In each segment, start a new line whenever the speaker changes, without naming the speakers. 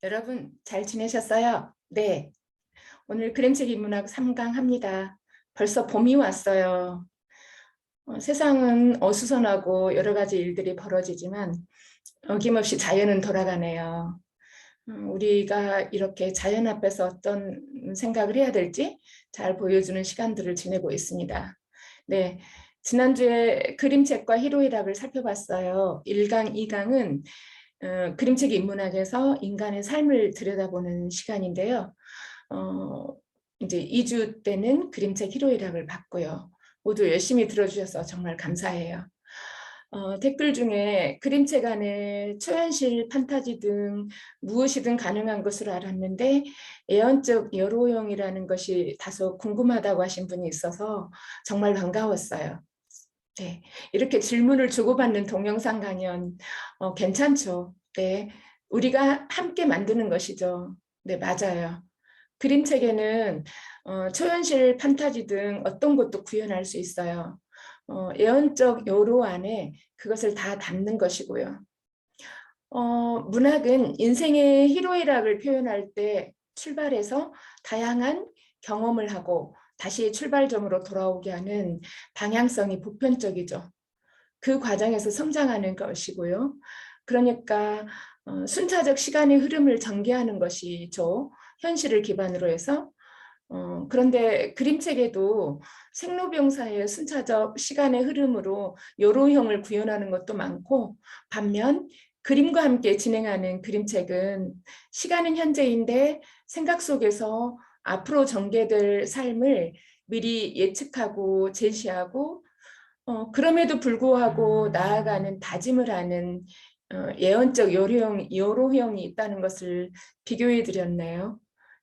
여러분 잘 지내셨어요? 네, 오늘 그림책 인문학 3강 합니다. 벌써 봄이 왔어요. 세상은 어수선하고 여러 가지 일들이 벌어지지만 어김없이 자연은 돌아가네요. 우리가 이렇게 자연 앞에서 어떤 생각을 해야 될지 잘 보여주는 시간들을 지내고 있습니다. 네, 지난주에 그림책과 희로애락을 살펴봤어요. 1강, 2강은 그림책 인문학에서 인간의 삶을 들여다보는 시간인데요. 어, 이제 2주 때는 그림책 희로애락을 봤고요. 모두 열심히 들어주셔서 정말 감사해요. 댓글 중에 그림책 안에 초현실, 판타지 등 무엇이든 가능한 것으로 알았는데 애언적 여로용이라는 것이 다소 궁금하다고 하신 분이 있어서 정말 반가웠어요. 네, 이렇게 질문을 주고받는 동영상 강연 괜찮죠? 네, 우리가 함께 만드는 것이죠. 네, 맞아요. 그림책에는 초현실, 판타지 등 어떤 것도 구현할 수 있어요. 예언적 요로 안에 그것을 다 담는 것이고요. 문학은 인생의 희로애락을 표현할 때 출발해서 다양한 경험을 하고 다시 출발점으로 돌아오게 하는 방향성이 보편적이죠. 그 과정에서 성장하는 것이고요. 그러니까 순차적 시간의 흐름을 전개하는 것이죠. 현실을 기반으로 해서. 그런데 그림책에도 생로병사의 순차적 시간의 흐름으로 요로형을 구현하는 것도 많고, 반면 그림과 함께 진행하는 그림책은 시간은 현재인데 생각 속에서 앞으로 전개될 삶을 미리 예측하고 제시하고 그럼에도 불구하고 나아가는 다짐을 하는 예언적 요로형이 있다는 것을 비교해 드렸네요.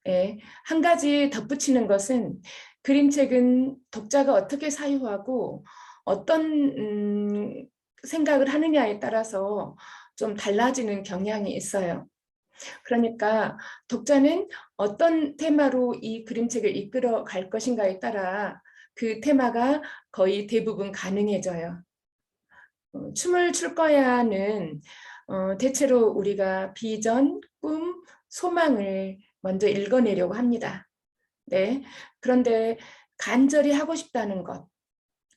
예, 한 가지 덧붙이는 것은 그림책은 독자가 어떻게 사유하고 어떤 생각을 하느냐에 따라서 좀 달라지는 경향이 있어요. 그러니까 독자는 어떤 테마로 이 그림책을 이끌어 갈 것인가에 따라 그 테마가 거의 대부분 가능해져요. 춤을 출 거야는 대체로 우리가 비전, 꿈, 소망을 먼저 읽어내려고 합니다. 네. 그런데 간절히 하고 싶다는 것,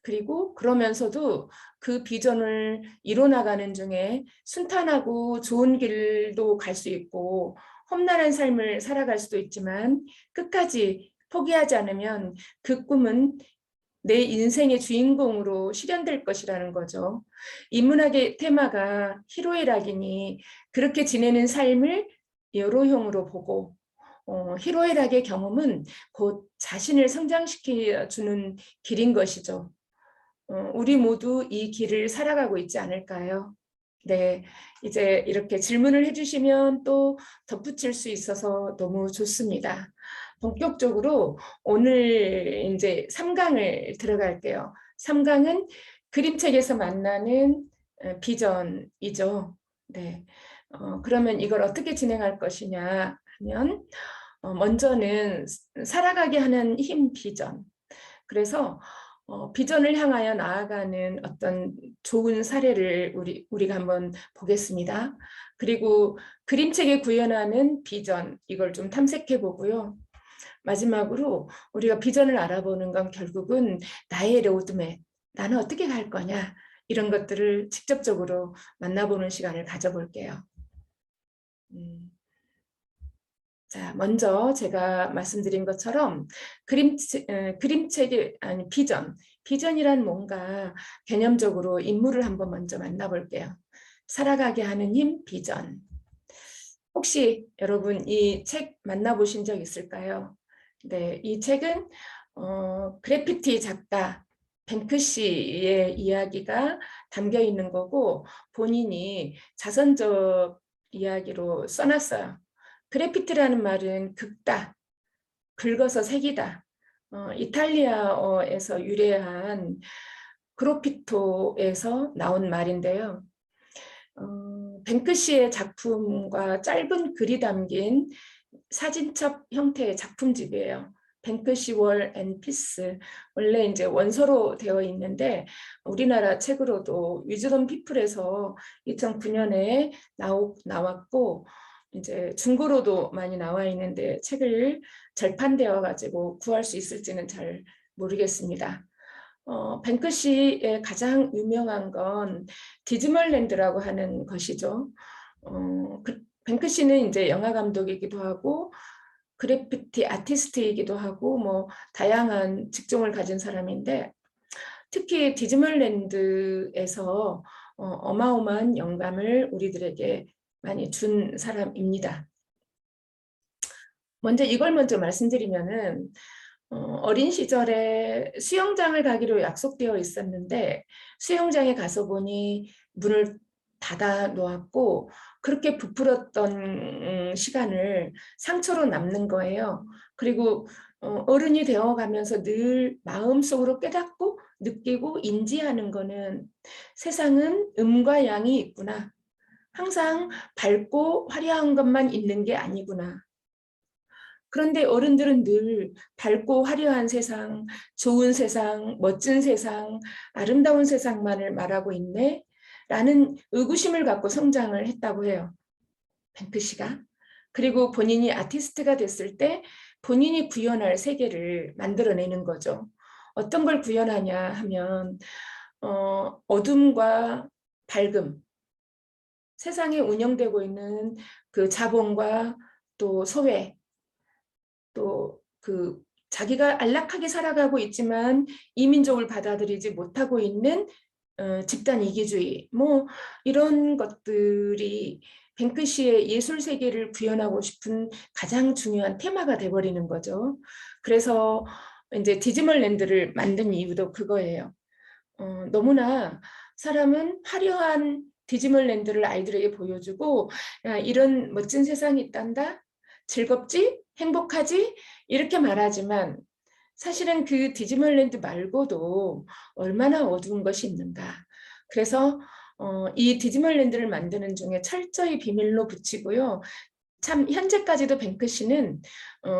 그리고 그러면서도 그 비전을 이뤄나가는 중에 순탄하고 좋은 길도 갈 수 있고 험난한 삶을 살아갈 수도 있지만 끝까지 포기하지 않으면 그 꿈은 내 인생의 주인공으로 실현될 것이라는 거죠. 인문학의 테마가 희로애락이니 그렇게 지내는 삶을 여로형으로 보고 희로애락의 경험은 곧 자신을 성장시켜주는 길인 것이죠. 우리 모두 이 길을 살아가고 있지 않을까요? 네, 이제 이렇게 질문을 해주시면 또 덧붙일 수 있어서 너무 좋습니다. 본격적으로 오늘 이제 3강을 들어갈게요. 3강은 그림책에서 만나는 비전이죠. 네, 그러면 이걸 어떻게 진행할 것이냐 하면 먼저는 살아가게 하는 힘 비전. 그래서 비전을 향하여 나아가는 어떤 좋은 사례를 우리가 한번 보겠습니다. 그리고 그림책에 구현하는 비전, 이걸 좀 탐색해 보고요. 마지막으로 우리가 비전을 알아보는 건 결국은 나의 로드맵, 나는 어떻게 갈 거냐, 이런 것들을 직접적으로 만나보는 시간을 가져볼게요. 자, 먼저 제가 말씀드린 것처럼 그림책의 아니 비전이란 뭔가 개념적으로 인물을 한번 먼저 만나볼게요. 살아가게 하는 힘 비전. 혹시 여러분 이 책 만나보신 적 있을까요? 네, 이 책은 그래피티 작가 뱅크시의 이야기가 담겨 있는 거고 본인이 자선적 이야기로 써놨어요. 그래피티라는 말은 긁다, 긁어서 새기다. 이탈리아어에서 유래한 그로피토에서 나온 말인데요. 뱅크시의 작품과 짧은 글이 담긴 사진첩 형태의 작품집이에요. 뱅크시 월 앤 피스. 원래 이제 원서로 되어 있는데 우리나라 책으로도 위즈덤 피플에서 2009년에 나왔고 이제 중고로도 많이 나와 있는데 책을 절판되어 가지고 구할 수 있을지는 잘 모르겠습니다. 뱅크시의 가장 유명한 건 디즈멀랜드라고 하는 것이죠. 뱅크시는 이제 영화 감독이기도 하고 그래피티 아티스트이기도 하고 뭐 다양한 직종을 가진 사람인데 특히 디즈멀랜드에서 어마어마한 영감을 우리들에게 많이 준 사람입니다. 먼저 말씀드리면은 어린 시절에 수영장을 가기로 약속되어 있었는데 수영장에 가서 보니 문을 닫아 놓았고 그렇게 부풀었던 시간을 상처로 남는 거예요. 그리고 어른이 되어 가면서 늘 마음속으로 깨닫고 느끼고 인지하는 거는 세상은 음과 양이 있구나. 항상 밝고 화려한 것만 있는 게 아니구나. 그런데 어른들은 늘 밝고 화려한 세상, 좋은 세상, 멋진 세상, 아름다운 세상만을 말하고 있네? 라는 의구심을 갖고 성장을 했다고 해요. 뱅크시가. 그리고 본인이 아티스트가 됐을 때 본인이 구현할 세계를 만들어내는 거죠. 어떤 걸 구현하냐 하면 어둠과 밝음, 세상에 운영되고 있는 그 자본과 또 소외, 또 그 자기가 안락하게 살아가고 있지만 이민족을 받아들이지 못하고 있는 집단 이기주의 뭐 이런 것들이 뱅크시의 예술 세계를 구현하고 싶은 가장 중요한 테마가 돼버리는 거죠. 그래서 이제 디즈멀랜드를 만든 이유도 그거예요. 너무나 사람은 화려한 디즈멀랜드를 아이들에게 보여주고 야, 이런 멋진 세상이 있단다. 즐겁지? 행복하지? 이렇게 말하지만 사실은 그 디즈멀랜드 말고도 얼마나 어두운 것이 있는가. 그래서 이 디즈멀랜드를 만드는 중에 철저히 비밀로 붙이고요. 참 현재까지도 뱅크시는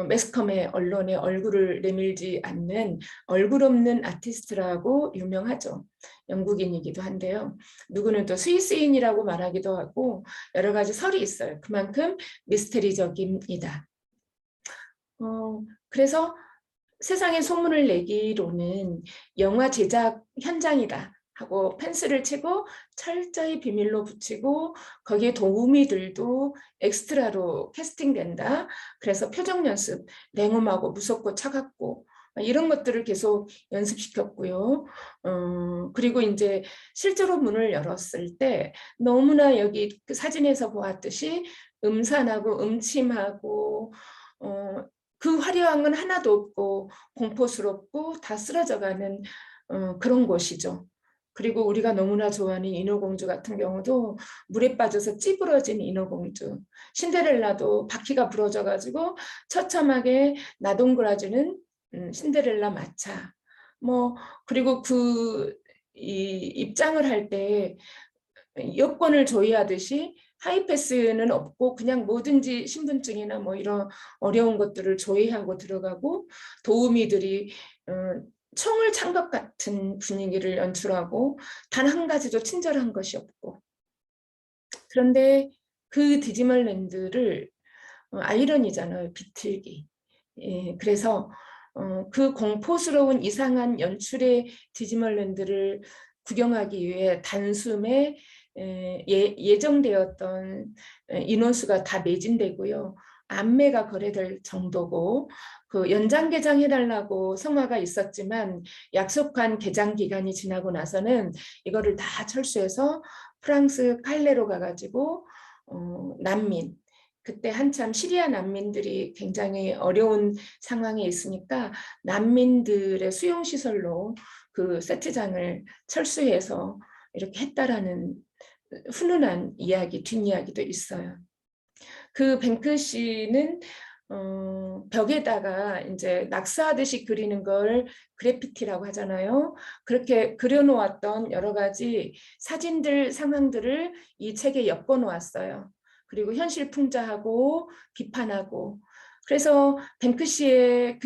매스컴의 언론에 얼굴을 내밀지 않는 얼굴 없는 아티스트라고 유명하죠. 영국인이기도 한데요. 누구는 또 스위스인이라고 말하기도 하고 여러 가지 설이 있어요. 그만큼 미스테리적입니다. 그래서 세상에 소문을 내기로는 영화 제작 현장이다 하고 펜스를 치고 철저히 비밀로 붙이고 거기에 도우미들도 엑스트라로 캐스팅된다. 그래서 표정 연습, 냉엄하고 무섭고 차갑고 이런 것들을 계속 연습시켰고요. 그리고 이제 실제로 문을 열었을 때 너무나 여기 그 사진에서 보았듯이 음산하고 음침하고 그 화려한 건 하나도 없고 공포스럽고 다 쓰러져가는 그런 곳이죠. 그리고 우리가 너무나 좋아하는 인어공주 같은 경우도 물에 빠져서 찌부러진 인어공주. 신데렐라도 바퀴가 부러져가지고 처참하게 나동그라지는 신데렐라 마차. 뭐 그리고 이 입장을 할 때 여권을 조회하듯이 하이패스는 없고 그냥 뭐든지 신분증이나 뭐 이런 어려운 것들을 조회하고 들어가고 도우미들이 총을 찬 것 같은 분위기를 연출하고 단 한 가지도 친절한 것이 없고 그런데 그 디즈멀랜드를 아이러니잖아요. 비틀기. 예, 그래서 그 공포스러운 이상한 연출의 디즈멀랜드를 구경하기 위해 단숨에 예정되었던 인원수가 다 매진되고요. 안매가 거래될 정도고 그 연장 개장해달라고 성화가 있었지만 약속한 개장 기간이 지나고 나서는 이거를 다 철수해서 프랑스 칼레로 가가지고 난민 그때 한참 시리아 난민들이 굉장히 어려운 상황에 있으니까 난민들의 수용시설로 그 세트장을 철수해서 이렇게 했다라는 훈훈한 이야기, 뒷이야기도 있어요. 그 뱅크시는 벽에다가 이제 낙서하듯이 그리는 걸 그래피티라고 하잖아요. 그렇게 그려놓았던 여러 가지 사진들, 상황들을 이 책에 엮어놓았어요. 그리고 현실 풍자하고 비판하고 그래서 뱅크시의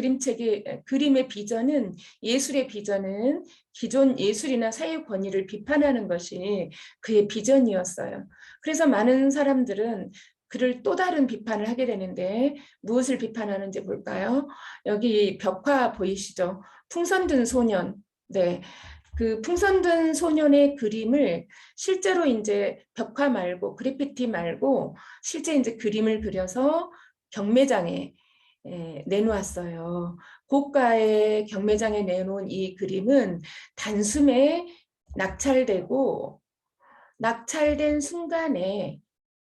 그림의 비전은 예술의 비전은 기존 예술이나 사회 권위를 비판하는 것이 그의 비전이었어요. 그래서 많은 사람들은 그를 또 다른 비판을 하게 되는데 무엇을 비판하는지 볼까요? 여기 벽화 보이시죠? 풍선 든 소년. 네. 그 풍선 든 소년의 그림을 실제로 이제 벽화 말고 그래피티 말고 실제 이제 그림을 그려서 경매장에 내놓았어요. 고가의 경매장에 내놓은 이 그림은 단숨에 낙찰되고 낙찰된 순간에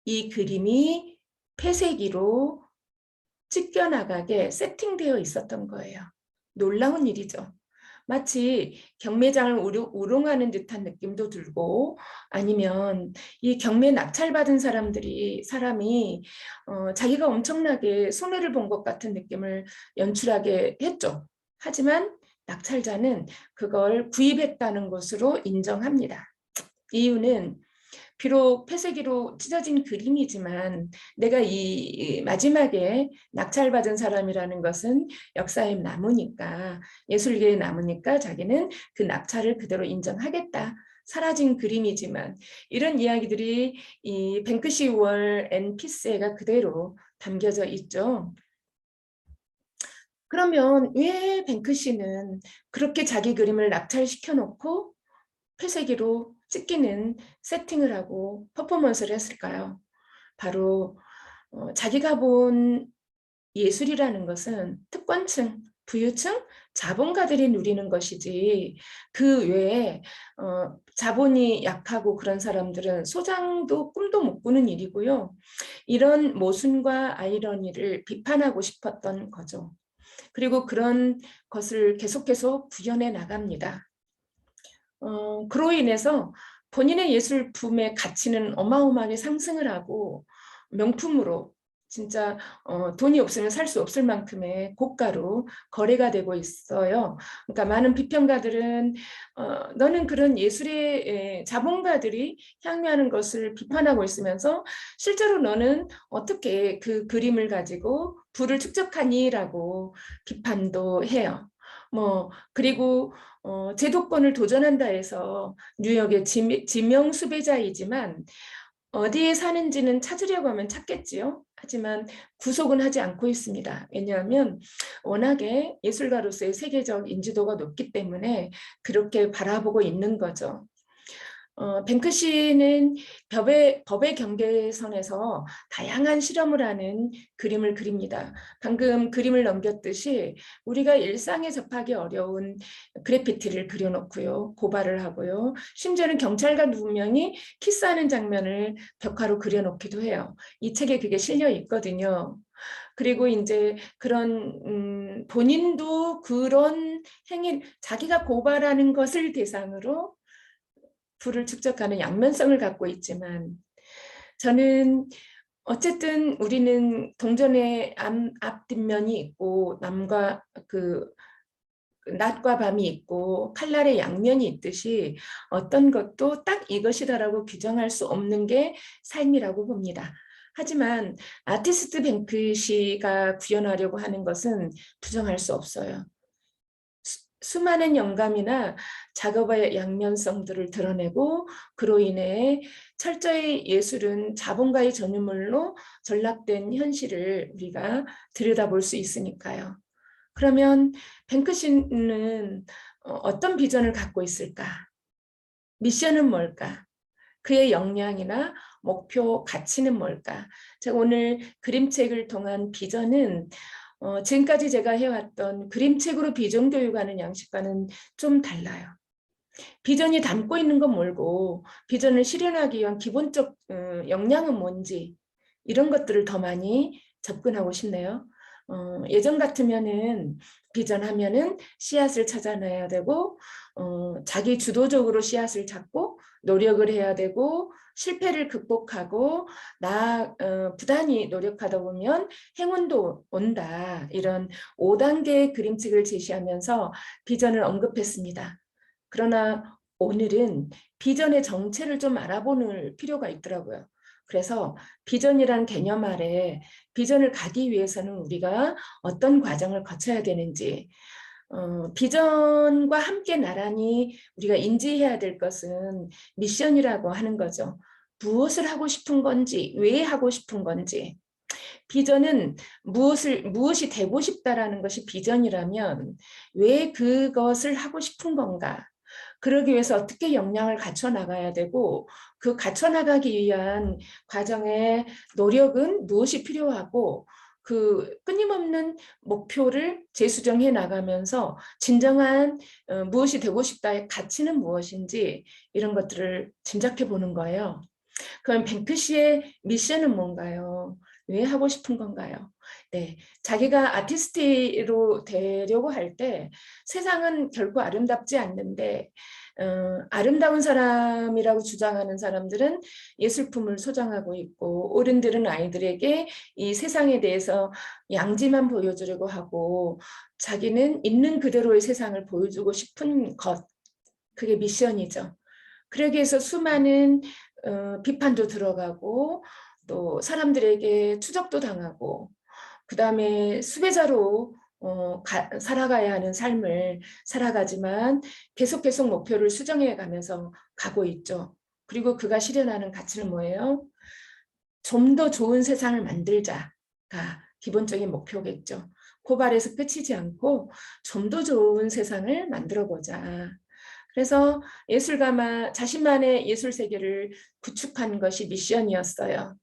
이 그림이 폐쇄기로 찢겨나가게 세팅되어 있었던 거예요. 놀라운 일이죠. 마치 경매장을 우롱하는 듯한 느낌도 들고 아니면 이 경매 낙찰받은 사람이 자기가 엄청나게 손해를 본 것 같은 느낌을 연출하게 했죠. 하지만 낙찰자는 그걸 구입했다는 것으로 인정합니다. 이유는 비록 폐쇄기로 찢어진 그림이지만 내가 이 마지막에 낙찰받은 사람이라는 것은 역사에 남으니까 예술계에 남으니까 자기는 그 낙찰을 그대로 인정하겠다. 사라진 그림이지만 이런 이야기들이 이 뱅크시 월 앤 피스에가 그대로 담겨져 있죠. 그러면 왜 뱅크시는 그렇게 자기 그림을 낙찰시켜 놓고 폐쇄기로 찢기는 세팅을 하고 퍼포먼스를 했을까요? 바로 자기가 본 예술이라는 것은 특권층, 부유층, 자본가들이 누리는 것이지 그 외에 자본이 약하고 그런 사람들은 소장도 꿈도 못 꾸는 일이고요. 이런 모순과 아이러니를 비판하고 싶었던 거죠. 그리고 그런 것을 계속 구현해 나갑니다. 그로 인해서 본인의 예술품의 가치는 어마어마하게 상승을 하고 명품으로 진짜 돈이 없으면 살 수 없을 만큼의 고가로 거래가 되고 있어요. 그러니까 많은 비평가들은 너는 그런 예술의 자본가들이 향유하는 것을 비판하고 있으면서 실제로 너는 어떻게 그 그림을 가지고 부를 축적하니라고 비판도 해요. 그리고 제도권을 도전한다 해서 뉴욕의 지명 수배자이지만 어디에 사는지는 찾으려고 하면 찾겠지요. 하지만 구속은 하지 않고 있습니다. 왜냐하면 워낙에 예술가로서의 세계적 인지도가 높기 때문에 그렇게 바라보고 있는 거죠. 뱅크시는 법의 경계선에서 다양한 실험을 하는 그림을 그립니다. 방금 그림을 넘겼듯이 우리가 일상에 접하기 어려운 그래피티를 그려놓고요. 고발을 하고요. 심지어는 경찰관 2명이 키스하는 장면을 벽화로 그려놓기도 해요. 이 책에 그게 실려 있거든요. 그리고 이제 그런 본인도 그런 행위, 자기가 고발하는 것을 대상으로 부를 축적하는 양면성을 갖고 있지만 저는 어쨌든 우리는 동전의 앞뒷면이 있고 남과 그 낮과 밤이 있고 칼날의 양면이 있듯이 어떤 것도 딱 이것이다라고 규정할 수 없는 게 삶이라고 봅니다. 하지만 아티스트 뱅크시가 구현하려고 하는 것은 부정할 수 없어요. 수많은 영감이나 작업의 양면성들을 드러내고 그로 인해 철저히 예술은 자본가의 전유물로 전락된 현실을 우리가 들여다볼 수 있으니까요. 그러면 뱅크시는 어떤 비전을 갖고 있을까? 미션은 뭘까? 그의 역량이나 목표, 가치는 뭘까? 제가 오늘 그림책을 통한 비전은 지금까지 제가 해왔던 그림책으로 비전 교육하는 양식과는 좀 달라요. 비전이 담고 있는 건 뭘고 비전을 실현하기 위한 기본적 역량은 뭔지 이런 것들을 더 많이 접근하고 싶네요. 예전 같으면은 비전하면은 씨앗을 찾아내야 되고 자기 주도적으로 씨앗을 찾고 노력을 해야 되고 실패를 극복하고 부단히 노력하다 보면 행운도 온다. 이런 5단계의 그림책을 제시하면서 비전을 언급했습니다. 그러나 오늘은 비전의 정체를 좀 알아보는 필요가 있더라고요. 그래서 비전이란 개념 아래 비전을 가기 위해서는 우리가 어떤 과정을 거쳐야 되는지 비전과 함께 나란히 우리가 인지해야 될 것은 미션이라고 하는 거죠. 무엇을 하고 싶은 건지, 왜 하고 싶은 건지. 비전은 무엇이 되고 싶다라는 것이 비전이라면 왜 그것을 하고 싶은 건가? 그러기 위해서 어떻게 역량을 갖춰 나가야 되고 그 갖춰 나가기 위한 과정의 노력은 무엇이 필요하고 그 끊임없는 목표를 재수정해 나가면서 진정한 무엇이 되고 싶다의 가치는 무엇인지 이런 것들을 짐작해 보는 거예요. 그럼 뱅크시의 미션은 뭔가요? 왜 하고 싶은 건가요? 네, 자기가 아티스트로 되려고 할 때 세상은 결코 아름답지 않는데 아름다운 사람이라고 주장하는 사람들은 예술품을 소장하고 있고 어른들은 아이들에게 이 세상에 대해서 양지만 보여주려고 하고 자기는 있는 그대로의 세상을 보여주고 싶은 것, 그게 미션이죠. 그러기 위해서 수많은 비판도 들어가고 또 사람들에게 추적도 당하고 그 다음에 수배자로 살아가야 하는 삶을 살아가지만 계속 목표를 수정해 가면서 가고 있죠. 그리고 그가 실현하는 가치는 뭐예요? 좀 더 좋은 세상을 만들자가 기본적인 목표겠죠. 고발에서 끝이지 않고 좀 더 좋은 세상을 만들어 보자. 그래서 예술가만 자신만의 예술 세계를 구축한 것이 미션이었어요.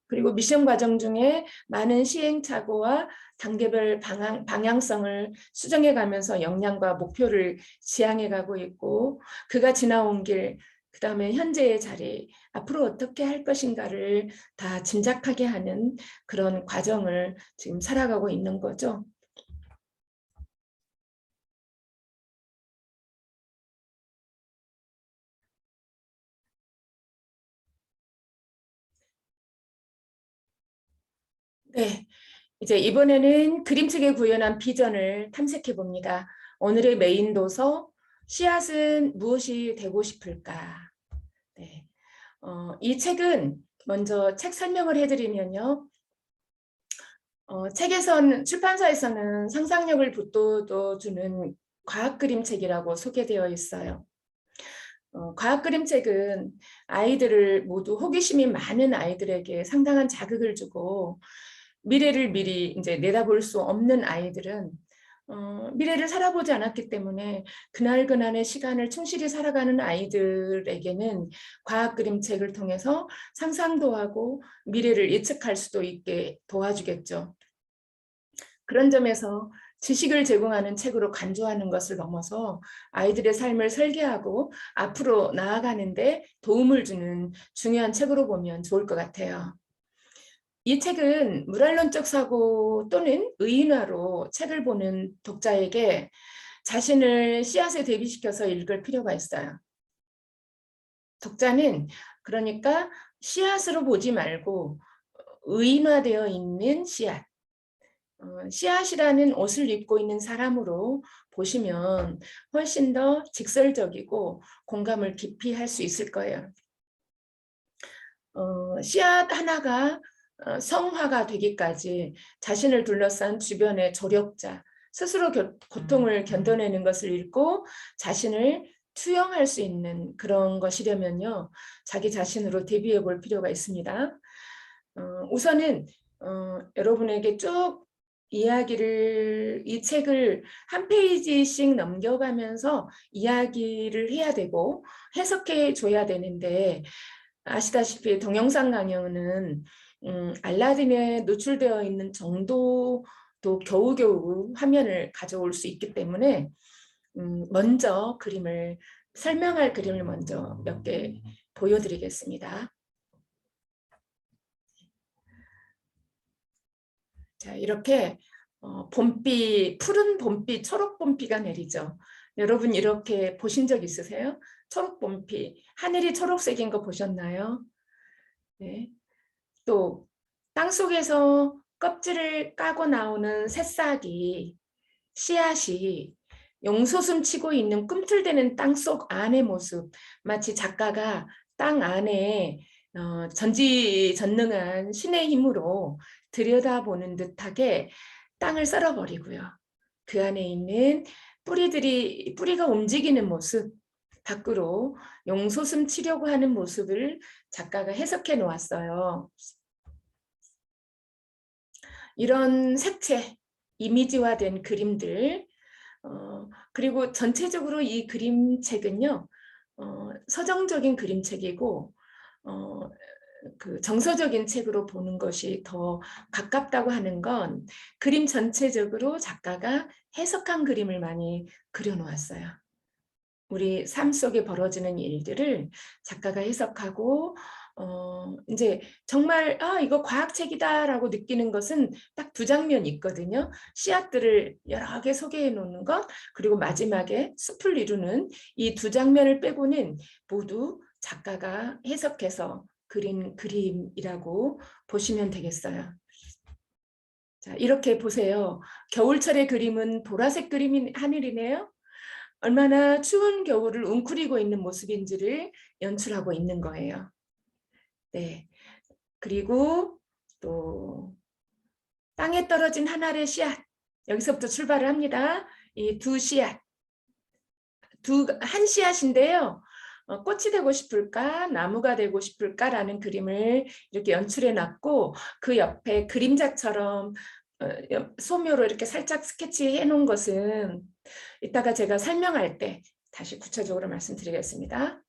그리고 미션 과정 중에 많은 시행착오와 단계별 방향성을 수정해 가면서 역량과 목표를 지향해 가고 있고 그가 지나온 길, 그 다음에 현재의 자리, 앞으로 어떻게 할 것인가를 다 짐작하게 하는 그런 과정을 지금 살아가고 있는 거죠. 네, 이제 이번에는 그림책에 구현한 비전을 탐색해 봅니다. 오늘의 메인 도서, 씨앗은 무엇이 되고 싶을까? 네. 이 책은 먼저 책 설명을 해드리면요. 출판사에서는 상상력을 북돋워주는 과학 그림책이라고 소개되어 있어요. 과학 그림책은 아이들을 모두 호기심이 많은 아이들에게 상당한 자극을 주고 미래를 미리 이제 내다볼 수 없는 아이들은 미래를 살아보지 않았기 때문에 그날그날의 시간을 충실히 살아가는 아이들에게는 과학 그림책을 통해서 상상도 하고 미래를 예측할 수도 있게 도와주겠죠. 그런 점에서 지식을 제공하는 책으로 간주하는 것을 넘어서 아이들의 삶을 설계하고 앞으로 나아가는데 도움을 주는 중요한 책으로 보면 좋을 것 같아요. 이 책은 물알론적 사고 또는 의인화로 책을 보는 독자에게 자신을 씨앗에 대비시켜서 읽을 필요가 있어요. 독자는 그러니까 씨앗으로 보지 말고 의인화되어 있는 씨앗, 씨앗이라는 옷을 입고 있는 사람으로 보시면 훨씬 더 직설적이고 공감을 깊이 할 수 있을 거예요. 씨앗 하나가 성화가 되기까지 자신을 둘러싼 주변의 조력자, 스스로 고통을 견뎌내는 것을 읽고 자신을 투영할 수 있는 그런 것이려면요. 자기 자신으로 대비해 볼 필요가 있습니다. 우선은 여러분에게 쭉 이 책을 한 페이지씩 넘겨가면서 이야기를 해야 되고 해석해 줘야 되는데 아시다시피 동영상 강연은 알라딘에 노출되어 있는 정도도 겨우겨우 화면을 가져올 수 있기 때문에 먼저 설명할 그림을 먼저 몇 개 보여드리겠습니다. 자, 이렇게 푸른 봄비, 초록 봄비가 내리죠. 여러분 이렇게 보신 적 있으세요? 초록 봄비, 하늘이 초록색인 거 보셨나요? 네. 또 땅속에서 껍질을 까고 나오는 새싹이, 씨앗이 용솟음 치고 있는 꿈틀대는 땅속 안의 모습, 마치 작가가 땅 안에 전지전능한 신의 힘으로 들여다보는 듯하게 땅을 썰어버리고요. 그 안에 있는 뿌리가 움직이는 모습, 밖으로 용솟음 치려고 하는 모습을 작가가 해석해 놓았어요. 이런 색채, 이미지화된 그림들, 그리고 전체적으로 이 그림책은요, 서정적인 그림책이고 그 정서적인 책으로 보는 것이 더 가깝다고 하는 건 그림 전체적으로 작가가 해석한 그림을 많이 그려놓았어요. 우리 삶 속에 벌어지는 일들을 작가가 해석하고 이제 정말 이거 과학책이다라고 느끼는 것은 딱 두 장면이 있거든요. 씨앗들을 여러 개 소개해 놓는 것, 그리고 마지막에 숲을 이루는 이 두 장면을 빼고는 모두 작가가 해석해서 그린 그림이라고 보시면 되겠어요. 자, 이렇게 보세요. 겨울철의 그림은 보라색 그림인 하늘이네요. 얼마나 추운 겨울을 웅크리고 있는 모습인지를 연출하고 있는 거예요. 네. 그리고 또 땅에 떨어진 한 알의 씨앗. 여기서부터 출발을 합니다. 이 두 씨앗. 한 씨앗인데요. 꽃이 되고 싶을까, 나무가 되고 싶을까라는 그림을 이렇게 연출해 놨고 그 옆에 그림자처럼 소묘로 이렇게 살짝 스케치해 놓은 것은 이따가 제가 설명할 때 다시 구체적으로 말씀드리겠습니다.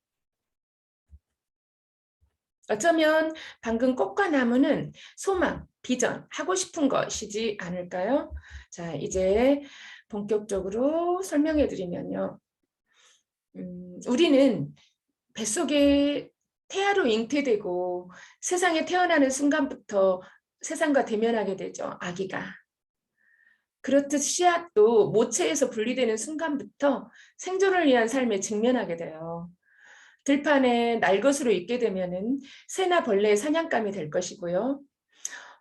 어쩌면 방금 꽃과 나무는 소망, 비전, 하고 싶은 것이지 않을까요? 자, 이제 본격적으로 설명해 드리면요. 우리는 뱃속에 태아로 잉태되고 세상에 태어나는 순간부터 세상과 대면하게 되죠. 아기가. 그렇듯 씨앗도 모체에서 분리되는 순간부터 생존을 위한 삶에 직면하게 돼요. 들판에 날것으로 있게 되면은 새나 벌레의 사냥감이 될 것이고요.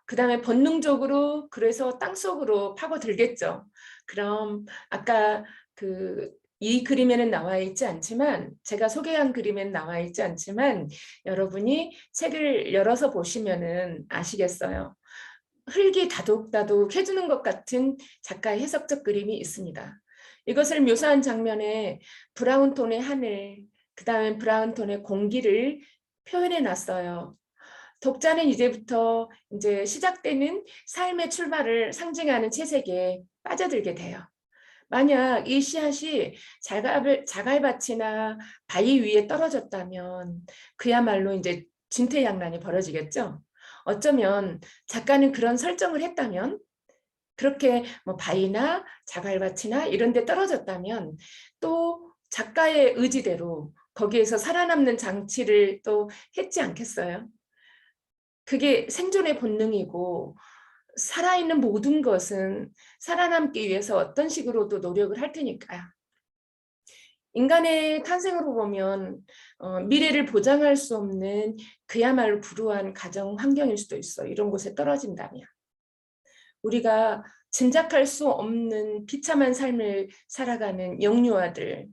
그 다음에 본능적으로 그래서 땅속으로 파고들겠죠. 그럼 아까 이 그림에는 나와 있지 않지만 제가 소개한 그림에는 나와 있지 않지만 여러분이 책을 열어서 보시면은 아시겠어요. 흙이 다독다독 해주는 것 같은 작가의 해석적 그림이 있습니다. 이것을 묘사한 장면에 브라운 톤의 하늘, 그 다음에 브라운 톤의 공기를 표현해 놨어요. 독자는 이제부터 이제 시작되는 삶의 출발을 상징하는 채색에 빠져들게 돼요. 만약 이 씨앗이 자갈밭이나 바위 위에 떨어졌다면 그야말로 이제 진퇴양난이 벌어지겠죠. 어쩌면 작가는 그런 설정을 했다면 그렇게 뭐 바위나 자갈밭이나 이런 데 떨어졌다면 또 작가의 의지대로 거기에서 살아남는 장치를 또 했지 않겠어요? 그게 생존의 본능이고 살아있는 모든 것은 살아남기 위해서 어떤 식으로도 노력을 할 테니까요. 인간의 탄생으로 보면 미래를 보장할 수 없는 그야말로 불우한 가정 환경일 수도 있어. 이런 곳에 떨어진다면. 우리가 짐작할 수 없는 비참한 삶을 살아가는 영유아들,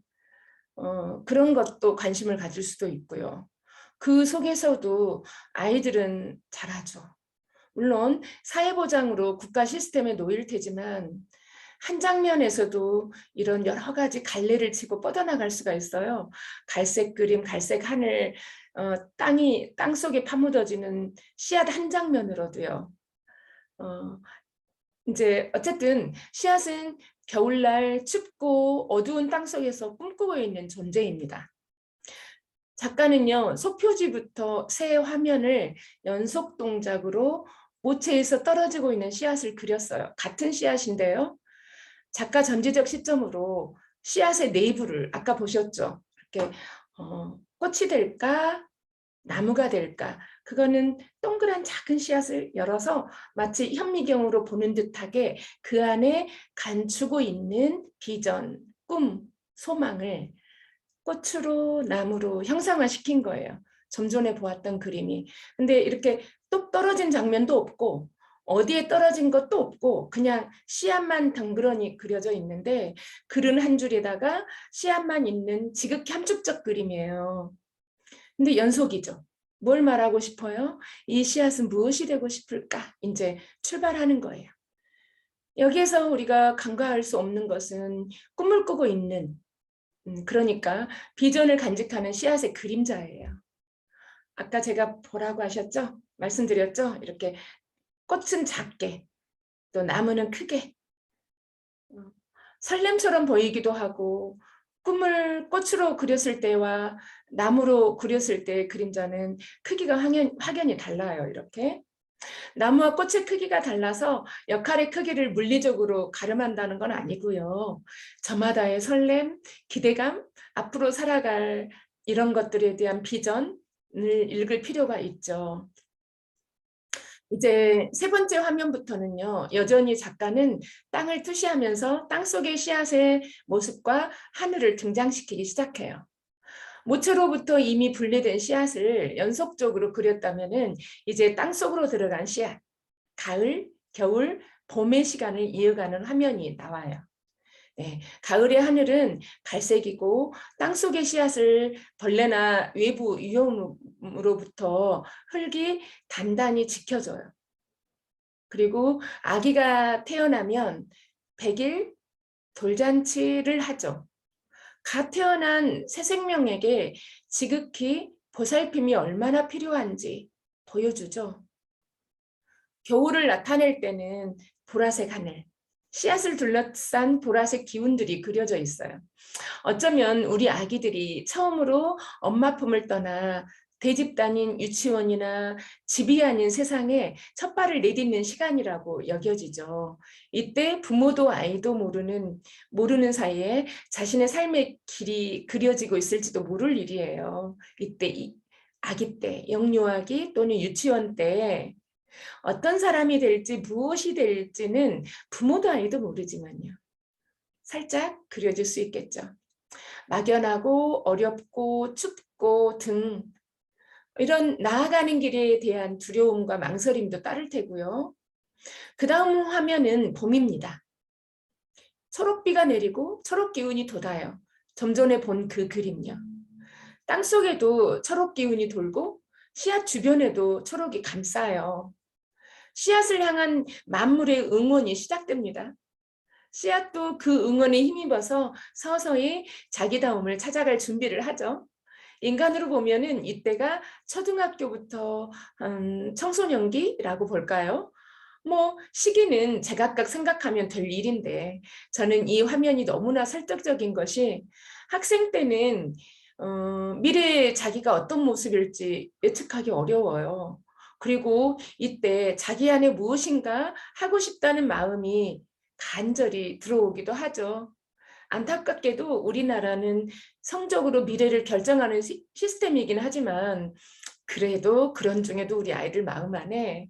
그런 것도 관심을 가질 수도 있고요. 그 속에서도 아이들은 자라죠. 물론 사회보장으로 국가 시스템에 놓일 테지만 한 장면에서도 이런 여러 가지 갈래를 치고 뻗어나갈 수가 있어요. 갈색 그림, 갈색 하늘, 땅속에 파묻어지는 씨앗 한 장면으로도요. 이제 어쨌든 씨앗은 겨울날 춥고 어두운 땅속에서 꿈꾸고 있는 존재입니다. 작가는요, 속표지부터 새 화면을 연속 동작으로 모체에서 떨어지고 있는 씨앗을 그렸어요. 같은 씨앗인데요. 작가 전지적 시점으로 씨앗의 내부를 아까 보셨죠? 이렇게 꽃이 될까? 나무가 될까? 그거는 동그란 작은 씨앗을 열어서 마치 현미경으로 보는 듯하게 그 안에 감추고 있는 비전, 꿈, 소망을 꽃으로 나무로 형상화시킨 거예요. 좀 전에 보았던 그림이. 근데 이렇게 똑 떨어진 장면도 없고 어디에 떨어진 것도 없고 그냥 씨앗만 덩그러니 그려져 있는데 글은 한 줄에다가 씨앗만 있는 지극히 함축적 그림이에요. 근데 연속이죠. 뭘 말하고 싶어요? 이 씨앗은 무엇이 되고 싶을까? 이제 출발하는 거예요. 여기에서 우리가 간과할 수 없는 것은 꿈을 꾸고 있는 그러니까 비전을 간직하는 씨앗의 그림자예요. 아까 제가 뭐라고 하셨죠? 말씀드렸죠? 이렇게 꽃은 작게, 또 나무는 크게, 설렘처럼 보이기도 하고, 꿈을 꽃으로 그렸을 때와 나무로 그렸을 때의 그림자는 크기가 확연히 달라요. 이렇게. 나무와 꽃의 크기가 달라서 역할의 크기를 물리적으로 가름한다는 건 아니고요. 저마다의 설렘, 기대감, 앞으로 살아갈 이런 것들에 대한 비전을 읽을 필요가 있죠. 이제 세 번째 화면부터는요. 여전히 작가는 땅을 투시하면서 땅속의 씨앗의 모습과 하늘을 등장시키기 시작해요. 모처로부터 이미 분리된 씨앗을 연속적으로 그렸다면은 이제 땅속으로 들어간 씨앗, 가을, 겨울, 봄의 시간을 이어가는 화면이 나와요. 네, 가을의 하늘은 갈색이고 땅속의 씨앗을 벌레나 외부 위험으로부터 흙이 단단히 지켜줘요. 그리고 아기가 태어나면 100일 돌잔치를 하죠. 갓 태어난 새 생명에게 지극히 보살핌이 얼마나 필요한지 보여주죠. 겨울을 나타낼 때는 보라색 하늘, 씨앗을 둘러싼 보라색 기운들이 그려져 있어요. 어쩌면 우리 아기들이 처음으로 엄마 품을 떠나 대집 다닌 유치원이나 집이 아닌 세상에 첫 발을 내딛는 시간이라고 여겨지죠. 이때 부모도 아이도 모르는 사이에 자신의 삶의 길이 그려지고 있을지도 모를 일이에요. 이때 아기 때, 영유아기 또는 유치원 때 어떤 사람이 될지 무엇이 될지는 부모도 아이도 모르지만요. 살짝 그려질 수 있겠죠. 막연하고 어렵고 춥고 등 이런 나아가는 길에 대한 두려움과 망설임도 따를 테고요. 그 다음 화면은 봄입니다. 초록비가 내리고 초록 기운이 돋아요. 좀 전에 본 그 그림요. 땅속에도 초록 기운이 돌고 씨앗 주변에도 초록이 감싸요. 씨앗을 향한 만물의 응원이 시작됩니다. 씨앗도 그 응원에 힘입어서 서서히 자기다움을 찾아갈 준비를 하죠. 인간으로 보면은 이때가 초등학교부터 청소년기라고 볼까요? 뭐 시기는 제각각 생각하면 될 일인데 저는 이 화면이 너무나 설득적인 것이 학생 때는 미래에 자기가 어떤 모습일지 예측하기 어려워요. 그리고 이때 자기 안에 무엇인가 하고 싶다는 마음이 간절히 들어오기도 하죠. 안타깝게도 우리나라는 성적으로 미래를 결정하는 시스템이긴 하지만 그래도 그런 중에도 우리 아이들 마음 안에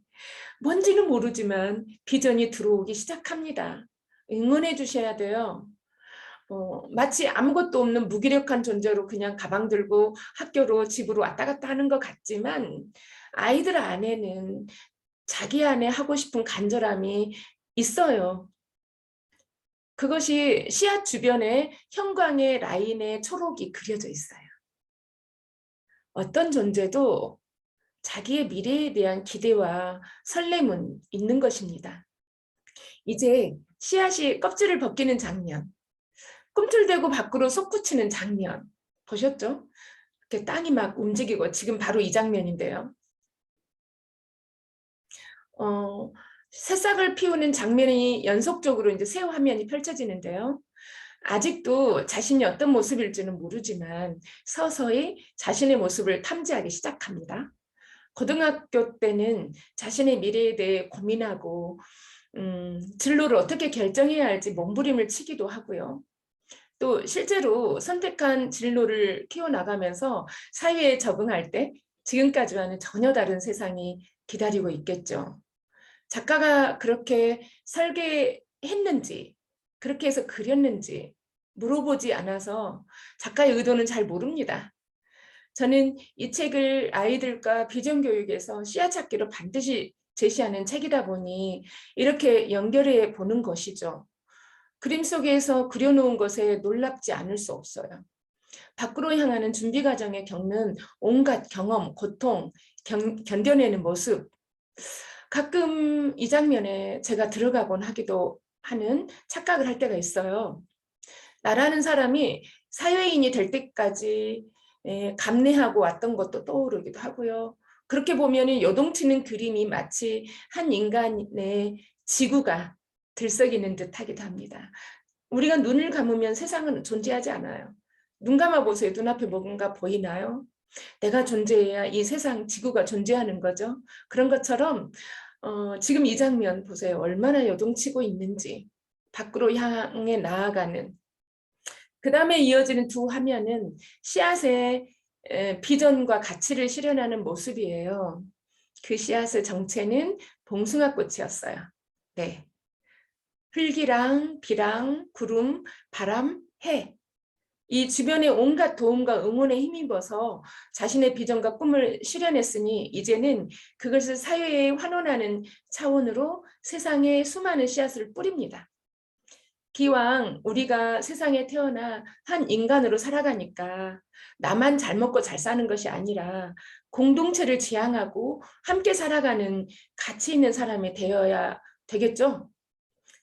뭔지는 모르지만 비전이 들어오기 시작합니다. 응원해 주셔야 돼요. 마치 아무것도 없는 무기력한 존재로 그냥 가방 들고 학교로 집으로 왔다 갔다 하는 것 같지만 아이들 안에는 자기 안에 하고 싶은 간절함이 있어요. 그것이 씨앗 주변에 형광의 라인에 초록이 그려져 있어요. 어떤 존재도 자기의 미래에 대한 기대와 설렘은 있는 것입니다. 이제 씨앗이 껍질을 벗기는 장면, 꿈틀대고 밖으로 솟구치는 장면 보셨죠? 이렇게 땅이 막 움직이고 지금 바로 이 장면인데요. 새싹을 피우는 장면이 연속적으로 이제 새 화면이 펼쳐지는데요. 아직도 자신이 어떤 모습일지는 모르지만 서서히 자신의 모습을 탐지하기 시작합니다. 고등학교 때는 자신의 미래에 대해 고민하고 진로를 어떻게 결정해야 할지 몸부림을 치기도 하고요. 또 실제로 선택한 진로를 키워나가면서 사회에 적응할 때 지금까지와는 전혀 다른 세상이 기다리고 있겠죠. 작가가 그렇게 설계했는지 그렇게 해서 그렸는지 물어보지 않아서 작가의 의도는 잘 모릅니다. 저는 이 책을 아이들과 비전 교육에서 씨앗 찾기로 반드시 제시하는 책이다 보니 이렇게 연결해 보는 것이죠. 그림 속에서 그려놓은 것에 놀랍지 않을 수 없어요. 밖으로 향하는 준비 과정에 겪는 온갖 경험, 고통, 견뎌내는 모습. 가끔 이 장면에 제가 들어가곤 하기도 하는 착각을 할 때가 있어요. 나라는 사람이 사회인이 될 때까지 감내하고 왔던 것도 떠오르기도 하고요. 그렇게 보면 요동치는 그림이 마치 한 인간의 지구가 들썩이는 듯하기도 합니다. 우리가 눈을 감으면 세상은 존재하지 않아요. 눈 감아 보세요. 눈앞에 뭔가 보이나요? 내가 존재해야 이 세상 지구가 존재하는 거죠. 그런 것처럼 지금 이 장면 보세요. 얼마나 요동치고 있는지. 밖으로 향해 나아가는. 그 다음에 이어지는 두 화면은 씨앗의 비전과 가치를 실현하는 모습이에요. 그 씨앗의 정체는 봉숭아꽃이었어요. 네. 흙이랑 비랑 구름, 바람, 해. 이 주변의 온갖 도움과 응원에 힘입어서 자신의 비전과 꿈을 실현했으니 이제는 그것을 사회에 환원하는 차원으로 세상에 수많은 씨앗을 뿌립니다. 기왕 우리가 세상에 태어나 한 인간으로 살아가니까 나만 잘 먹고 잘 사는 것이 아니라 공동체를 지향하고 함께 살아가는 가치 있는 사람이 되어야 되겠죠.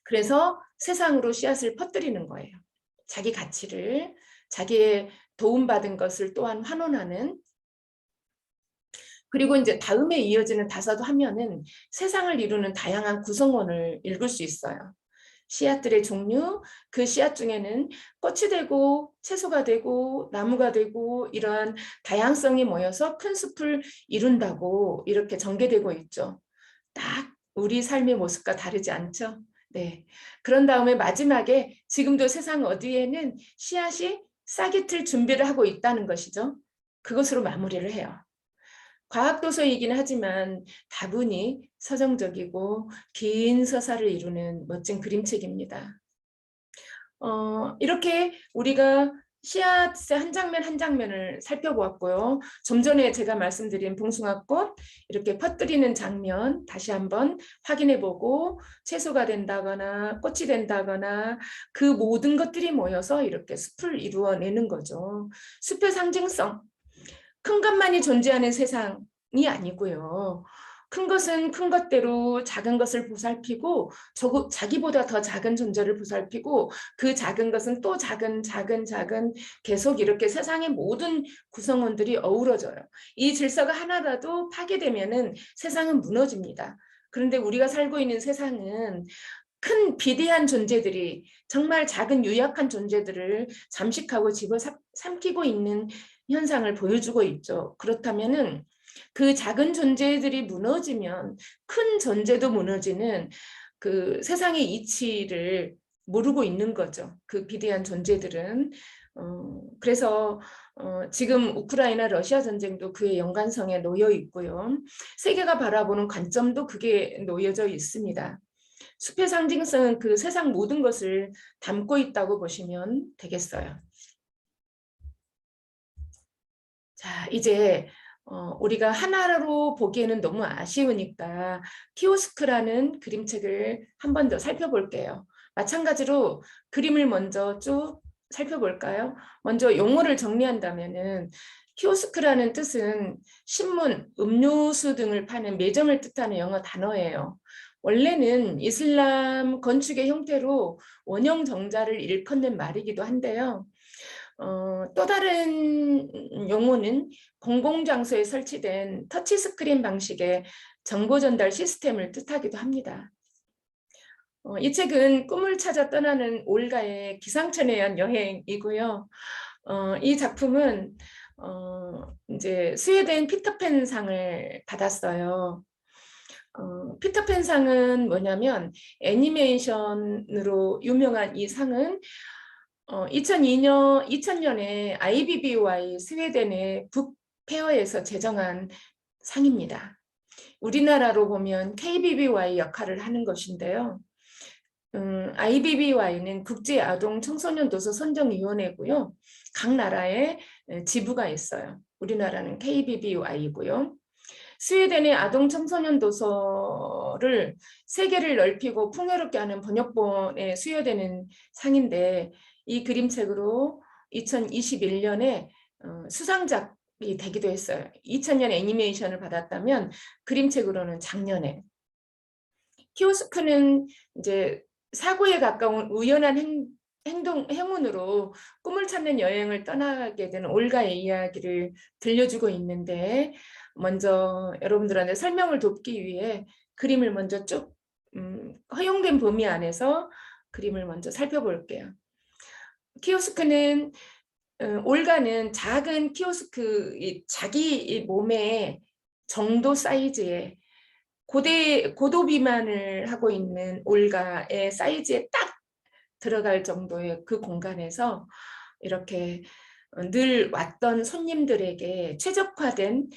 그래서 세상으로 씨앗을 퍼뜨리는 거예요. 자기 가치를, 자기의 도움받은 것을 또한 환원하는. 그리고 이제 다음에 이어지는 다섯 화면은 세상을 이루는 다양한 구성원을 읽을 수 있어요. 씨앗들의 종류, 그 씨앗 중에는 꽃이 되고 채소가 되고 나무가 되고 이러한 다양성이 모여서 큰 숲을 이룬다고 이렇게 전개되고 있죠. 딱 우리 삶의 모습과 다르지 않죠? 네. 그런 다음에 마지막에 지금도 세상 어디에는 씨앗이 싹이 틀 준비를 하고 있다는 것이죠. 그것으로 마무리를 해요. 과학도서이긴 하지만 다분히 서정적이고 긴 서사를 이루는 멋진 그림책입니다. 이렇게 우리가 씨앗의 한 장면 한 장면을 살펴보았고요. 좀 전에 제가 말씀드린 봉숭아꽃 이렇게 퍼뜨리는 장면 다시 한번 확인해보고 채소가 된다거나 꽃이 된다거나 그 모든 것들이 모여서 이렇게 숲을 이루어내는 거죠. 숲의 상징성. 큰 것만이 존재하는 세상이 아니고요. 큰 것은 큰 것대로 작은 것을 보살피고 자기보다 더 작은 존재를 보살피고 그 작은 것은 또 작은 계속 이렇게 세상의 모든 구성원들이 어우러져요. 이 질서가 하나라도 파괴되면은 세상은 무너집니다. 그런데 우리가 살고 있는 세상은 큰 비대한 존재들이 정말 작은 유약한 존재들을 잠식하고 집어삼키고 있는 현상을 보여주고 있죠. 그렇다면은 그 작은 존재들이 무너지면 큰 존재도 무너지는 그 세상의 이치를 모르고 있는 거죠. 그 비대한 존재들은. 그래서 지금 우크라이나 러시아 전쟁도 그의 연관성에 놓여 있고요. 세계가 바라보는 관점도 그게 놓여져 있습니다. 숲의 상징성은 그 세상 모든 것을 담고 있다고 보시면 되겠어요. 자, 이제 우리가 하나로 보기에는 너무 아쉬우니까 키오스크라는 그림책을 한 번 더 살펴볼게요. 마찬가지로 그림을 먼저 쭉 살펴볼까요? 먼저 용어를 정리한다면은 키오스크라는 뜻은 신문, 음료수 등을 파는 매점을 뜻하는 영어 단어예요. 원래는 이슬람 건축의 형태로 원형 정자를 일컫는 말이기도 한데요. 또 다른 용어는 공공장소에 설치된 터치스크린 방식의 정보 전달 시스템을 뜻하기도 합니다. 이 책은 꿈을 찾아 떠나는 올가의 기상천외 의한 여행이고요. 이 작품은 이제 스웨덴 피터팬 상을 받았어요. 피터팬 상은 뭐냐면 애니메이션으로 유명한 이 상은 2000년에 IBBY 스웨덴의 북페어에서 제정한 상입니다. 우리나라로 보면 KBBY 역할을 하는 것인데요. IBBY는 국제아동청소년도서 선정위원회고요. 각 나라에 지부가 있어요. 우리나라는 KBBY이고요. 스웨덴의 아동 청소년 도서를 세계를 넓히고 풍요롭게 하는 번역본에 수여되는 상인데 이 그림책으로 2021년에 수상작이 되기도 했어요. 2000년 애니메이션을 받았다면 그림책으로는 작년에. 키오스크는 이제 사고에 가까운 우연한 행운으로 꿈을 찾는 여행을 떠나게 되는 올가의 이야기를 들려주고 있는데, 먼저 여러분들한테 설명을 돕기 위해 그림을 먼저 쭉 허용된 범위 안에서 그림을 먼저 살펴볼게요. 키오스크는 올가는 작은 키오스크, 자기 몸의 정도 사이즈의 고도 비만을 하고 있는 올가의 사이즈에 딱 들어갈 정도의 그 공간에서 이렇게 늘 왔던 손님들에게 최적화된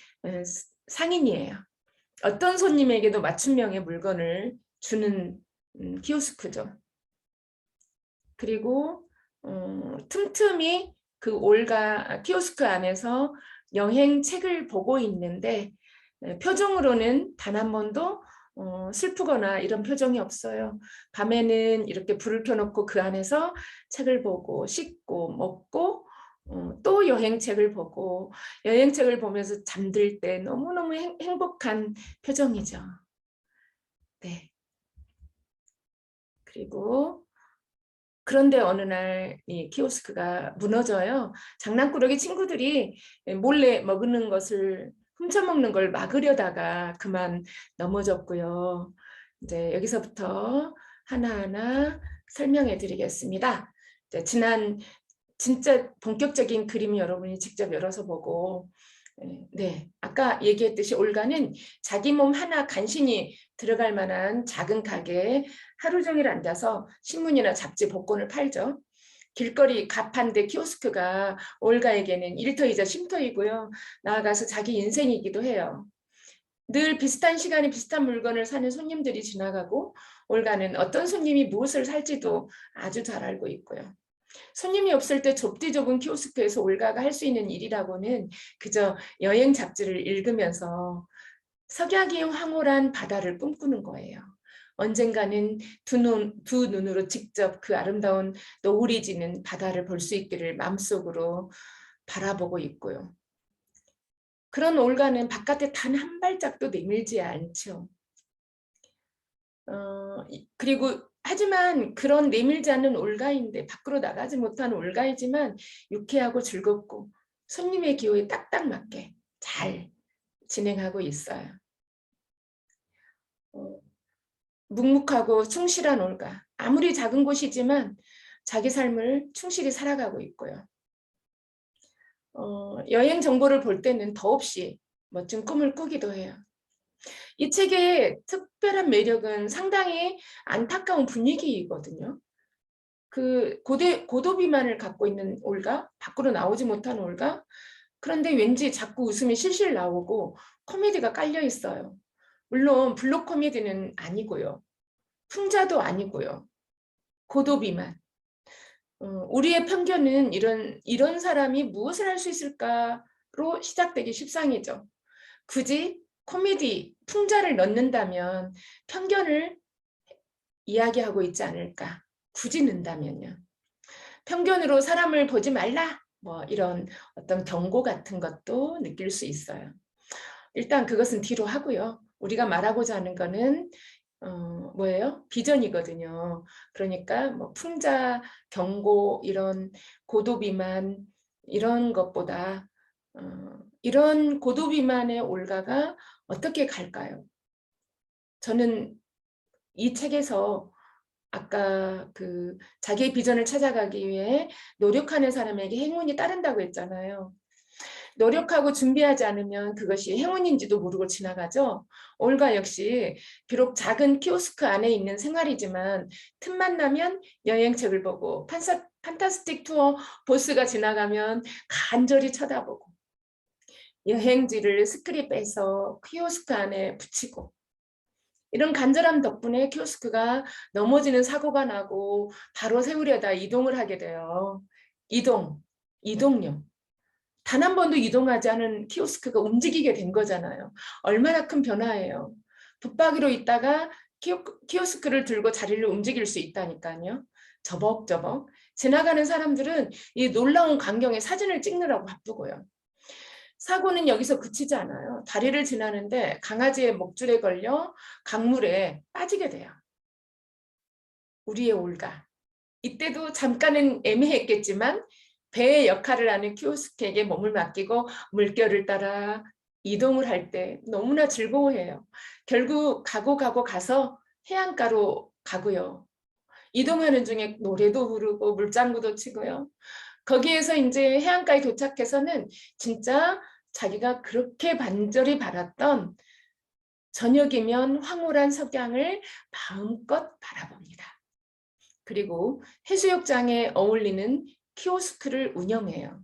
상인이에요. 어떤 손님에게도 맞춤형의 물건을 주는 키오스크죠. 그리고 틈틈이 그 올가 키오스크 안에서 여행 책을 보고 있는데, 표정으로는 단 한 번도 슬프거나 이런 표정이 없어요. 밤에는 이렇게 불을 켜놓고 그 안에서 책을 보고 씻고 먹고 또 여행책을 보고, 여행책을 보면서 잠들 때 너무너무 행복한 표정이죠. 네. 그리고 그런데 어느 날 이 키오스크가 무너져요. 장난꾸러기 친구들이 몰래 먹는 것을, 훔쳐먹는 걸 막으려다가 그만 넘어졌고요. 이제 여기서부터 하나하나 설명해 드리겠습니다. 지난 진짜 본격적인 그림 여러분이 직접 열어서 보고, 네, 아까 얘기했듯이 올가는 자기 몸 하나 간신히 들어갈 만한 작은 가게에 하루 종일 앉아서 신문이나 잡지 복권을 팔죠. 길거리 가판대 키오스크가 올가에게는 일터이자 쉼터이고요. 나아가서 자기 인생이기도 해요. 늘 비슷한 시간에 비슷한 물건을 사는 손님들이 지나가고, 올가는 어떤 손님이 무엇을 살지도 아주 잘 알고 있고요. 손님이 없을 때 좁디 좁은 키오스크에서 올가가 할 수 있는 일이라고는 그저 여행 잡지를 읽으면서 석양이 황홀한 바다를 꿈꾸는 거예요. 언젠가는 두 눈으로 직접 그 아름다운 노을이 지는 바다를 볼 수 있기를 마음속으로 바라보고 있고요. 그런 올가는 바깥에 단 한 발짝도 내밀지 않죠. 그리고 하지만 그런 내밀지 않는 올가인데, 밖으로 나가지 못하는 올가이지만 유쾌하고 즐겁고 손님의 기호에 딱딱 맞게 잘 진행하고 있어요. 묵묵하고 충실한 올가. 아무리 작은 곳이지만 자기 삶을 충실히 살아가고 있고요. 여행 정보를 볼 때는 더없이 멋진 꿈을 꾸기도 해요. 이 책의 특별한 매력은 상당히 안타까운 분위기이거든요. 그 고도 비만을 갖고 있는 올가, 밖으로 나오지 못하는 올가, 그런데 왠지 자꾸 웃음이 실실 나오고 코미디가 깔려 있어요. 물론 블록 코미디는 아니고요. 풍자도 아니고요. 고도 비만. 우리의 편견은 이런 사람이 무엇을 할 수 있을까로 시작되기 십상이죠. 굳이 코미디, 풍자를 넣는다면 편견을 이야기하고 있지 않을까. 굳이 넣는다면요. 편견으로 사람을 보지 말라. 뭐 이런 어떤 경고 같은 것도 느낄 수 있어요. 일단 그것은 뒤로 하고요. 우리가 말하고자 하는 거는 뭐예요? 비전이거든요. 그러니까 뭐 풍자, 경고, 이런 고도 비만 이런 것보다 이런 고도 비만의 올가가 어떻게 갈까요? 저는 이 책에서 아까 그 자기의 비전을 찾아가기 위해 노력하는 사람에게 행운이 따른다고 했잖아요. 노력하고 준비하지 않으면 그것이 행운인지도 모르고 지나가죠. 올가 역시 비록 작은 키오스크 안에 있는 생활이지만 틈만 나면 여행책을 보고 판타스틱 투어 보스가 지나가면 간절히 쳐다보고, 여행지를 스크립해서 키오스크 안에 붙이고, 이런 간절함 덕분에 키오스크가 넘어지는 사고가 나고 바로 세우려다 이동을 하게 돼요. 이동요. 단 한 번도 이동하지 않은 키오스크가 움직이게 된 거잖아요. 얼마나 큰 변화예요. 붙박이로 있다가 키오스크를 들고 자리를 움직일 수 있다니까요. 저벅저벅. 지나가는 사람들은 이 놀라운 광경에 사진을 찍느라고 바쁘고요. 사고는 여기서 그치지 않아요. 다리를 지나는데 강아지의 목줄에 걸려 강물에 빠지게 돼요. 우리의 올가. 이때도 잠깐은 애매했겠지만 배의 역할을 하는 키오스크에게 몸을 맡기고 물결을 따라 이동을 할 때 너무나 즐거워해요. 결국 가서 해안가로 가고요. 이동하는 중에 노래도 부르고 물장구도 치고요. 거기에서 이제 해안가에 도착해서는 진짜 자기가 그렇게 간절히 바랐던 저녁이면 황홀한 석양을 마음껏 바라봅니다. 그리고 해수욕장에 어울리는 키오스크를 운영해요.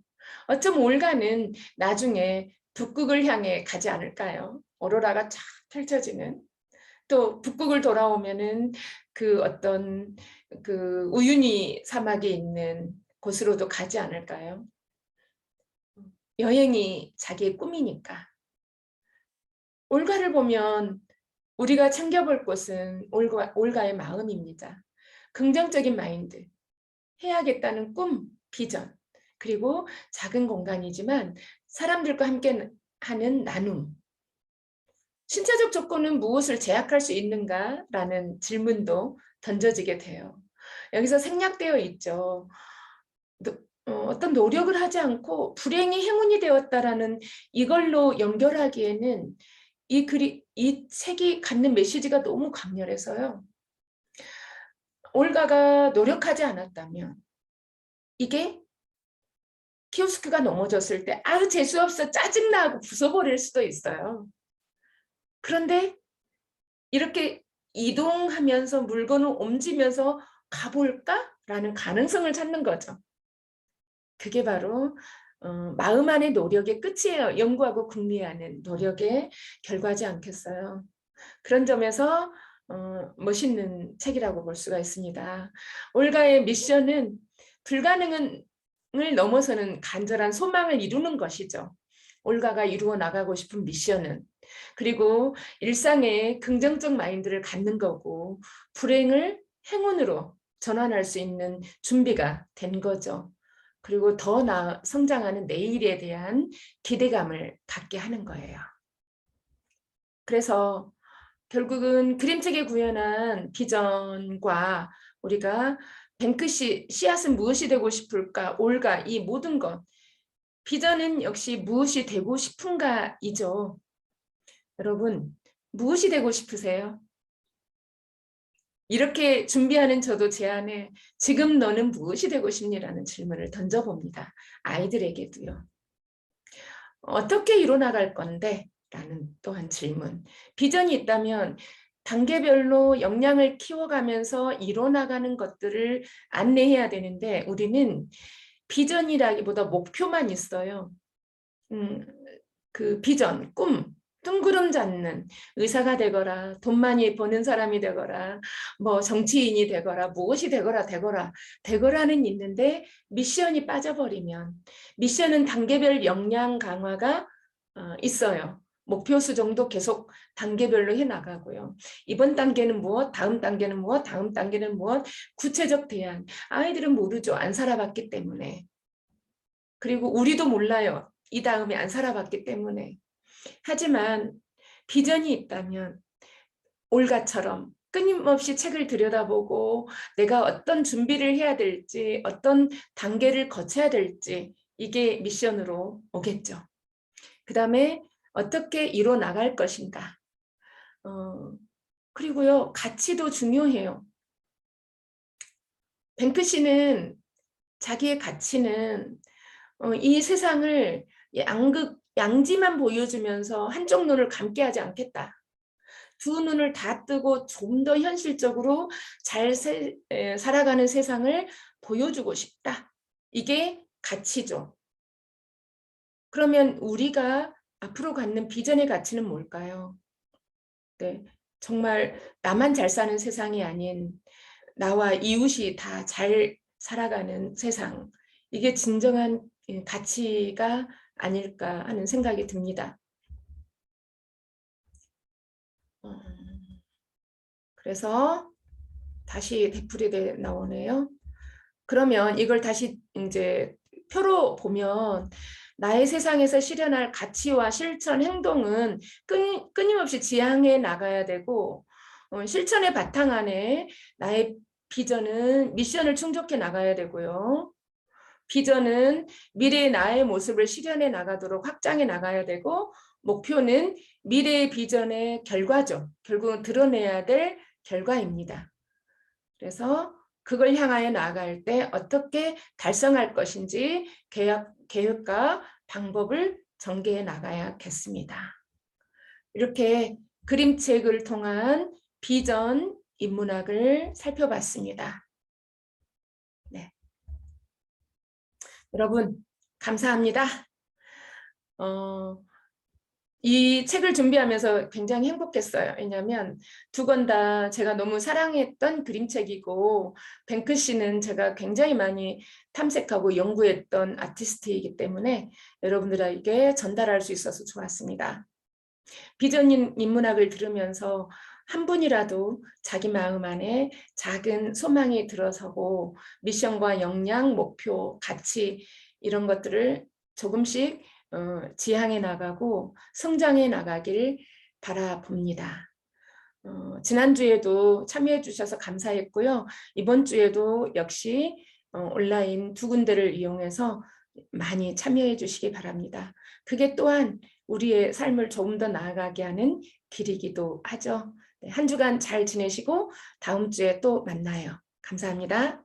어쩜 올가는 나중에 북극을 향해 가지 않을까요? 오로라가 쫙 펼쳐지는. 또 북극을 돌아오면은 그 어떤 그 우유니 사막이 있는 곳으로도 가지 않을까요? 여행이 자기의 꿈이니까. 올가를 보면 우리가 챙겨볼 곳은 올가의 마음입니다. 긍정적인 마인드, 해야겠다는 꿈, 비전, 그리고 작은 공간이지만 사람들과 함께 하는 나눔. 신체적 조건은 무엇을 제약할 수 있는가라는 질문도 던져지게 돼요. 여기서 생략되어 있죠. 어떤 노력을 하지 않고 불행이 행운이 되었다라는 이걸로 연결하기에는 이 책이 갖는 메시지가 너무 강렬해서요. 올가가 노력하지 않았다면 이게 키오스크가 넘어졌을 때 아유 재수없어 짜증나 하고 부숴버릴 수도 있어요. 그런데 이렇게 이동하면서 물건을 옮기면서 가볼까라는 가능성을 찾는 거죠. 그게 바로 마음 안의 노력의 끝이에요. 연구하고 궁리하는 노력의 결과지 않겠어요. 그런 점에서 멋있는 책이라고 볼 수가 있습니다. 올가의 미션은 불가능을 넘어서는 간절한 소망을 이루는 것이죠. 올가가 이루어 나가고 싶은 미션은. 그리고 일상에 긍정적 마인드를 갖는 거고 불행을 행운으로 전환할 수 있는 준비가 된 거죠. 그리고 더 성장하는 내일에 대한 기대감을 갖게 하는 거예요. 그래서 결국은 그림책에 구현한 비전과 우리가 뱅크시 씨앗은 무엇이 되고 싶을까, 올가 이 모든 것. 비전은 역시 무엇이 되고 싶은가이죠. 여러분, 무엇이 되고 싶으세요? 이렇게 준비하는 저도 제 안에 지금 너는 무엇이 되고 싶니라는 질문을 던져봅니다. 아이들에게도요. 어떻게 이뤄나갈 건데? 라는 또한 질문. 비전이 있다면 단계별로 역량을 키워가면서 이뤄나가는 것들을 안내해야 되는데 우리는 비전이라기보다 목표만 있어요. 그 비전, 꿈, 뜬구름 잡는 의사가 되거라, 돈 많이 버는 사람이 되거라, 뭐 정치인이 되거라, 무엇이 되거라는 있는데 미션이 빠져버리면 미션은 단계별 역량 강화가 있어요. 목표 수정도 계속 단계별로 해나가고요. 이번 단계는 무엇, 다음 단계는 무엇, 다음 단계는 무엇, 구체적 대안. 아이들은 모르죠. 안 살아봤기 때문에. 그리고 우리도 몰라요. 이 다음에 안 살아봤기 때문에. 하지만 비전이 있다면 올가처럼 끊임없이 책을 들여다보고 내가 어떤 준비를 해야 될지, 어떤 단계를 거쳐야 될지 이게 미션으로 오겠죠. 그 다음에 어떻게 이뤄 나갈 것인가. 그리고요, 가치도 중요해요. 뱅크시는 자기의 가치는 이 세상을 양지만 보여주면서 한쪽 눈을 감게 하지 않겠다. 두 눈을 다 뜨고 좀 더 현실적으로 잘 살아가는 세상을 보여주고 싶다. 이게 가치죠. 그러면 우리가 앞으로 갖는 비전의 가치는 뭘까요? 네, 정말 나만 잘 사는 세상이 아닌 나와 이웃이 다 잘 살아가는 세상. 이게 진정한 가치가 아닐까 하는 생각이 듭니다. 그래서 다시 되풀이돼 나오네요. 그러면 이걸 다시 이제 표로 보면 나의 세상에서 실현할 가치와 실천, 행동은 끊임없이 지향해 나가야 되고 실천의 바탕 안에 나의 비전은 미션을 충족해 나가야 되고요. 비전은 미래의 나의 모습을 실현해 나가도록 확장해 나가야 되고, 목표는 미래의 비전의 결과죠. 결국은 드러내야 될 결과입니다. 그래서 그걸 향하여 나아갈 때 어떻게 달성할 것인지 계획과 방법을 전개해 나가야겠습니다. 이렇게 그림책을 통한 비전 인문학을 살펴봤습니다. 네. 여러분, 감사합니다. 이 책을 준비하면서 굉장히 행복했어요. 왜냐하면 두 권 다 제가 너무 사랑했던 그림책이고, 뱅크 씨는 제가 굉장히 많이 탐색하고 연구했던 아티스트이기 때문에 여러분들에게 전달할 수 있어서 좋았습니다. 비전 인문학을 들으면서 한 분이라도 자기 마음 안에 작은 소망이 들어서고 미션과 역량, 목표, 가치 이런 것들을 조금씩 지향해 나가고 성장해 나가길 바라봅니다. 지난주에도 참여해 주셔서 감사했고요. 이번 주에도 역시 온라인 두 군데를 이용해서 많이 참여해 주시기 바랍니다. 그게 또한 우리의 삶을 조금 더 나아가게 하는 길이기도 하죠. 네, 한 주간 잘 지내시고 다음 주에 또 만나요. 감사합니다.